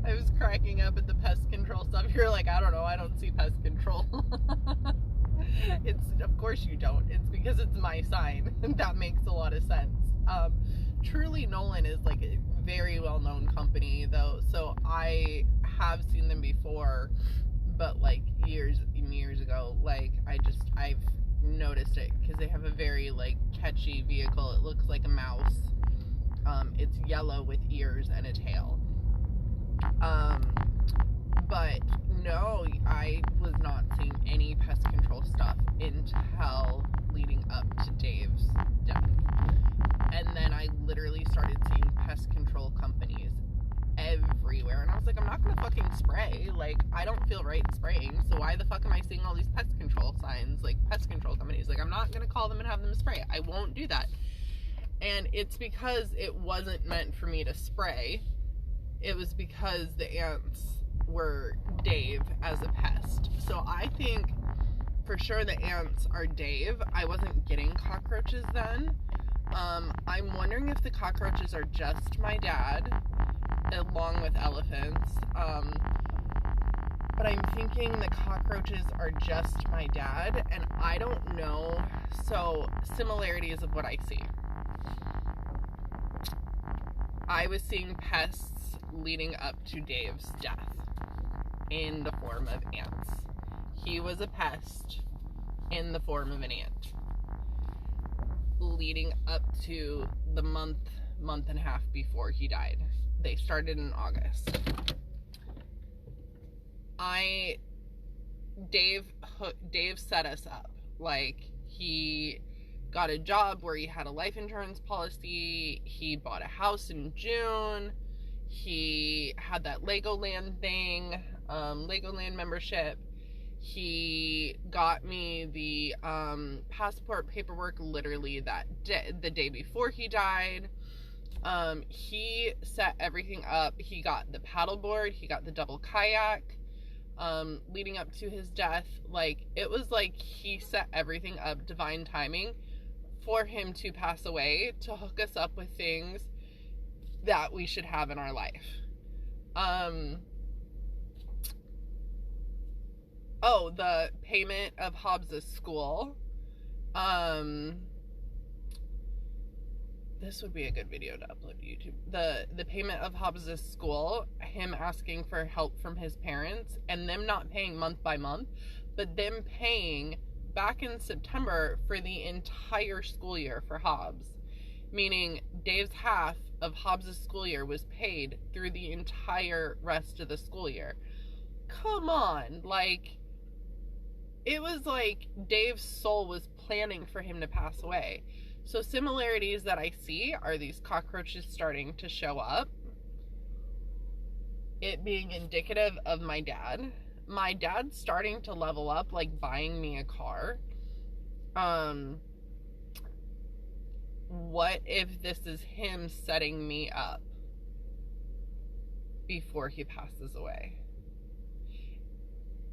I was cracking up at the pest control stuff. You're like, I don't know, I don't see pest control. It's, of course you don't. It's because it's my sign. That makes a lot of sense. Truly Nolan is like a very well-known company though, so I have seen them before, but like years and years ago. Like I've noticed it because they have a very like catchy vehicle. It looks like a mouse. It's yellow with ears and a tail. But no, I was not seeing any pest control stuff until leading up to Dave's death. And then I literally started seeing pest control companies everywhere. And I was like, I'm not going to fucking spray. Like, I don't feel right spraying. So why the fuck am I seeing all these pest control signs? Like, pest control companies. Like, I'm not going to call them and have them spray. I won't do that. And it's because it wasn't meant for me to spray. It was because the ants were Dave as a pest. So I think for sure the ants are Dave. I wasn't getting cockroaches then. I'm wondering if the cockroaches are just my dad, along with elephants. But I'm thinking the cockroaches are just my dad, and I don't know. So, similarities of what I see. I was seeing pests leading up to Dave's death in the form of ants. He was a pest in the form of an ant. Leading up to the month and a half before he died. They started in August. Dave set us up. Like, he got a job where he had a life insurance policy. He bought a house in June. He had that Legoland thing, Legoland membership. He got me the passport paperwork literally the day before he died. He set everything up. He got the paddleboard. He got the double kayak. Leading up to his death, like, it was like he set everything up, divine timing, for him to pass away, to hook us up with things that we should have in our life. The payment of Hobbs's school. This would be a good video to upload to YouTube. The payment of Hobbs's school, him asking for help from his parents, and them not paying month by month, but them paying back in September for the entire school year for Hobbs. Meaning Dave's half of Hobbs's school year was paid through the entire rest of the school year. Come on, like, it was like Dave's soul was planning for him to pass away. So similarities that I see are these cockroaches starting to show up. It being indicative of my dad. My dad's starting to level up, like buying me a car. What if this is him setting me up before he passes away?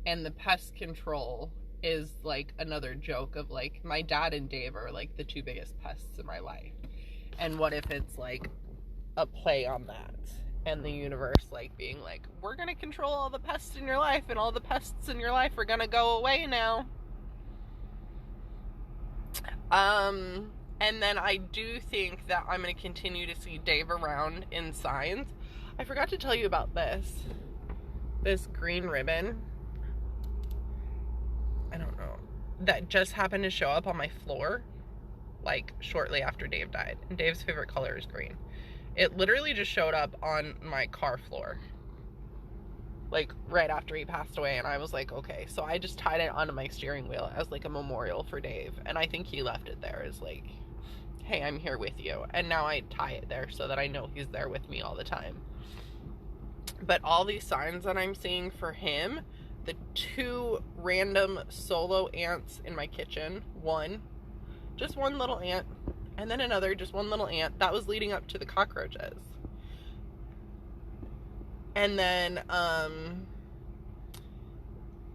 And the pest control is like another joke of like, my dad and Dave are like the two biggest pests in my life. And what if it's like a play on that, and the universe like being like, we're gonna control all the pests in your life, and all the pests in your life are gonna go away now. And then I do think that I'm gonna continue to see Dave around in signs. I forgot to tell you about this green ribbon. I don't know, that just happened to show up on my floor like shortly after Dave died. And Dave's favorite color is green. It literally just showed up on my car floor like right after he passed away, and I was like, okay. So I just tied it onto my steering wheel as like a memorial for Dave, and I think he left it there as like, hey, I'm here with you. And now I tie it there so that I know he's there with me all the time. But all these signs that I'm seeing for him, the two random solo ants in my kitchen, just one little ant, and then another, just one little ant, that was leading up to the cockroaches. And then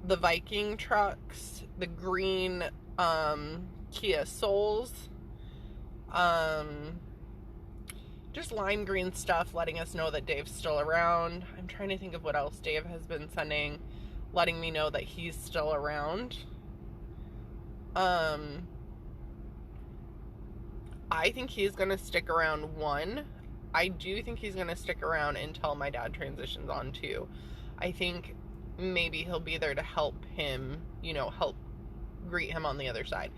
the Viking trucks, the green Kia Souls, just lime green stuff letting us know that Dave's still around. I'm trying to think of what else Dave has been sending, letting me know that he's still around. I think he's going to stick around, one. I do think he's going to stick around until my dad transitions on, two. I think maybe he'll be there to help him, help greet him on the other side.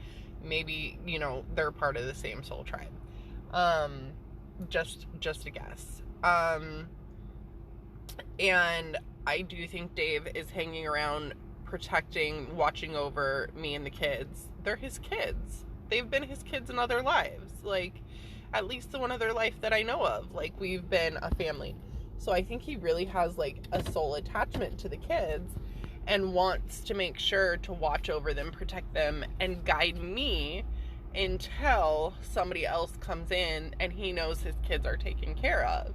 Maybe, they're part of the same soul tribe. Just a guess. And I do think Dave is hanging around, protecting, watching over me and the kids. They're his kids. They've been his kids in other lives. Like, at least the one other life that I know of. Like, we've been a family. So I think he really has, like, a soul attachment to the kids and wants to make sure to watch over them, protect them, and guide me until somebody else comes in and he knows his kids are taken care of.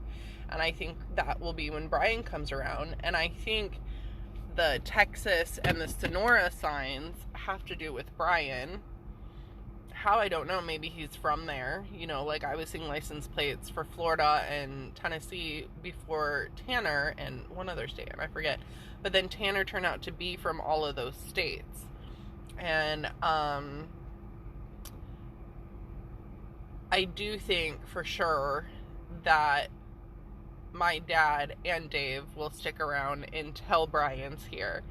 And I think that will be when Brian comes around. And I think the Texas and the Sonora signs have to do with Brian. How, I don't know. Maybe he's from there. Like, I was seeing license plates for Florida and Tennessee before Tanner and one other state, and I forget. But then Tanner turned out to be from all of those states. And I do think for sure that my dad and Dave will stick around until Brian's here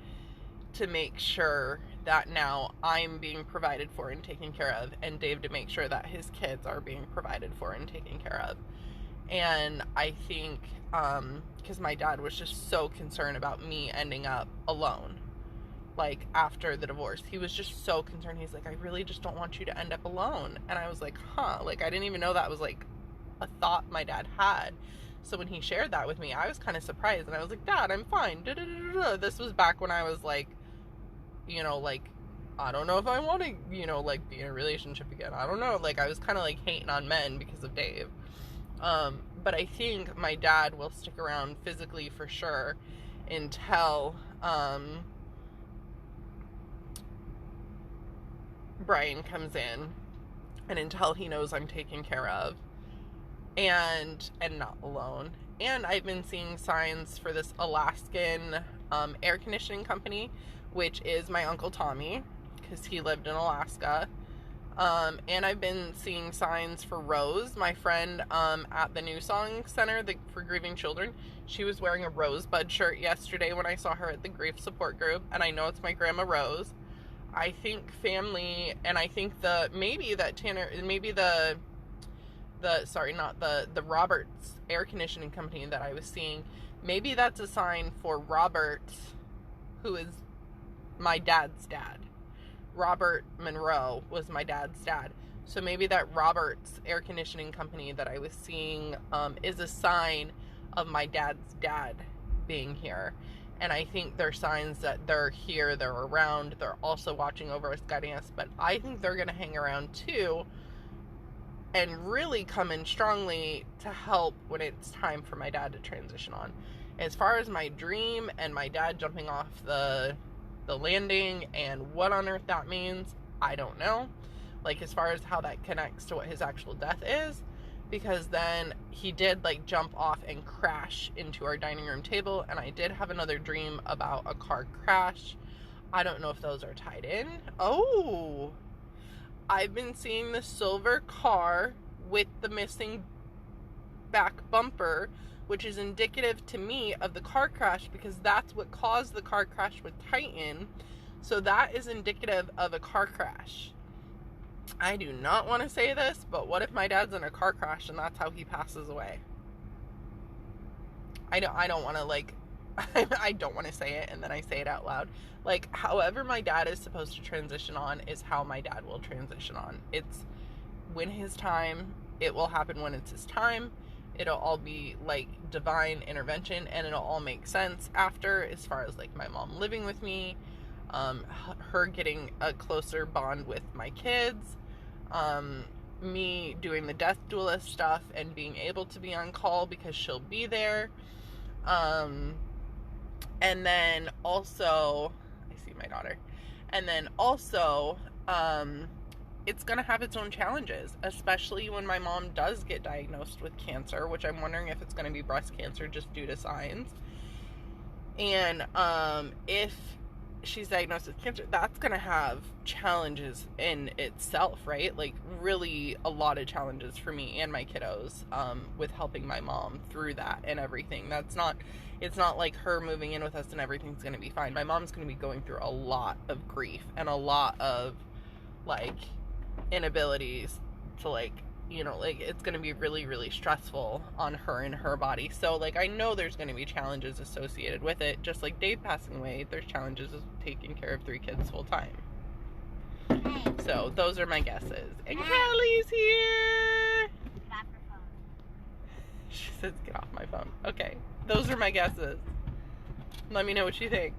to make sure that now I'm being provided for and taken care of, and Dave to make sure that his kids are being provided for and taken care of. And I think, because my dad was just so concerned about me ending up alone, like, after the divorce. He was just so concerned. He's like, I really just don't want you to end up alone. And I was like, like, I didn't even know that was, like, a thought my dad had. So when he shared that with me, I was kind of surprised, and I was like, Dad, I'm fine. This was back when I was like, like, I don't know if I want to, like, be in a relationship again. I don't know. Like, I was kind of, like, hating on men because of Dave. But I think my dad will stick around physically for sure until, Brian comes in, and until he knows I'm taken care of and not alone. And I've been seeing signs for this Alaskan air conditioning company, which is my Uncle Tommy, because he lived in Alaska. And I've been seeing signs for Rose, my friend at the New Song Center for Grieving Children. She was wearing a Rosebud shirt yesterday when I saw her at the grief support group, and I know it's my Grandma Rose. I think family, and I think the Roberts air conditioning company that I was seeing, maybe that's a sign for Robert, who is my dad's dad. Robert Monroe was my dad's dad. So maybe that Roberts air conditioning company that I was seeing is a sign of my dad's dad being here. And I think they're signs that they're here, they're around, they're also watching over us, guiding us. But I think they're going to hang around too and really come in strongly to help when it's time for my dad to transition on. As far as my dream and my dad jumping off the landing and what on earth that means, I don't know. Like, as far as how that connects to what his actual death is, because then he did, like, jump off and crash into our dining room table, and I did have another dream about a car crash. I don't know if those are tied in. Oh, I've been seeing the silver car with the missing back bumper, which is indicative to me of the car crash, because that's what caused the car crash with Titan. So that is indicative of a car crash. I do not want to say this, but what if my dad's in a car crash and that's how he passes away? I don't want to, like, I don't want to say it and then I say it out loud. Like, however my dad is supposed to transition on is how my dad will transition on. It's when his time, it will happen when it's his time. It'll all be, like, divine intervention, and it'll all make sense after, as far as, like, my mom living with me, her getting a closer bond with my kids, me doing the death doula stuff and being able to be on call because she'll be there. And then also, I see my daughter. And then also, it's going to have its own challenges, especially when my mom does get diagnosed with cancer, which I'm wondering if it's going to be breast cancer just due to signs. And if she's diagnosed with cancer, that's going to have challenges in itself, right? Like, really a lot of challenges for me and my kiddos with helping my mom through that and everything. It's not like her moving in with us and everything's going to be fine. My mom's going to be going through a lot of grief and a lot of, like, inabilities to, like, you know, like, it's going to be really, really stressful on her and her body. So, like, I know there's going to be challenges associated with it. Just like Dave passing away, there's challenges of taking care of 3 kids full time. So, those are my guesses. And Kelly's here! Get off your phone. She says, get off my phone. Okay. Those are my guesses. Let me know what you think.